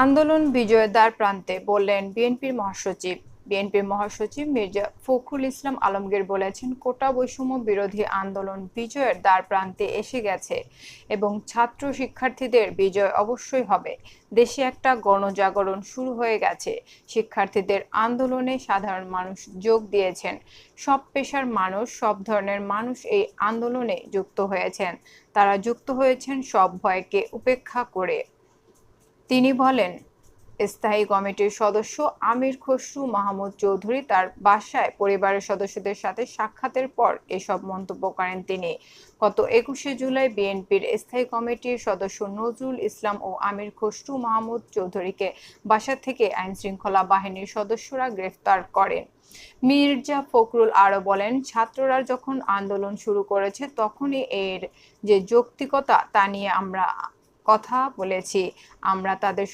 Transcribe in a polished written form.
আন্দোলন বিজয়ের দ্বারপ্রান্তে বললেন বিএনপির মহাসচিব মির্জা ফখরুল ইসলাম আলমগীর বলেছেন, কোটা বৈষম্য বিরোধী আন্দোলন বিজয়ের দ্বারপ্রান্তে এসে গেছে এবং ছাত্র শিক্ষার্থীদের বিজয় অবশ্যই হবে। দেশে একটা গণজাগরণ শুরু হয়ে গেছে। শিক্ষার্থীদের আন্দোলনে সাধারণ মানুষ যোগ দিয়েছেন। সব পেশার মানুষ, সব ধরনের মানুষ এই আন্দোলনে যুক্ত হয়েছেন। তারা যুক্ত হয়েছেন সব ভয়কে উপেক্ষা করে। তিনি বলেন, স্থায়ী কমিটির সদস্য আমির খসরু মাহমুদ চৌধুরী তার বাসায় পরিবারের সদস্যদের সাথে সাক্ষাতের পর এসব মন্তব্য করেন তিনি। গত ২১শে জুলাই বিএনপির স্থায়ী কমিটির সদস্য নজরুল ইসলাম ও আমির খসরু মাহমুদ চৌধুরীকে বাসা থেকে আইনশৃঙ্খলা বাহিনীর সদস্যরা গ্রেফতার করেন। মির্জা ফখরুল আরও বলেন, ছাত্ররা যখন আন্দোলন শুরু করেছে তখনই এর যে যৌক্তিকতা তা নিয়ে আমরা কথা বলেছি। আমরা তাদের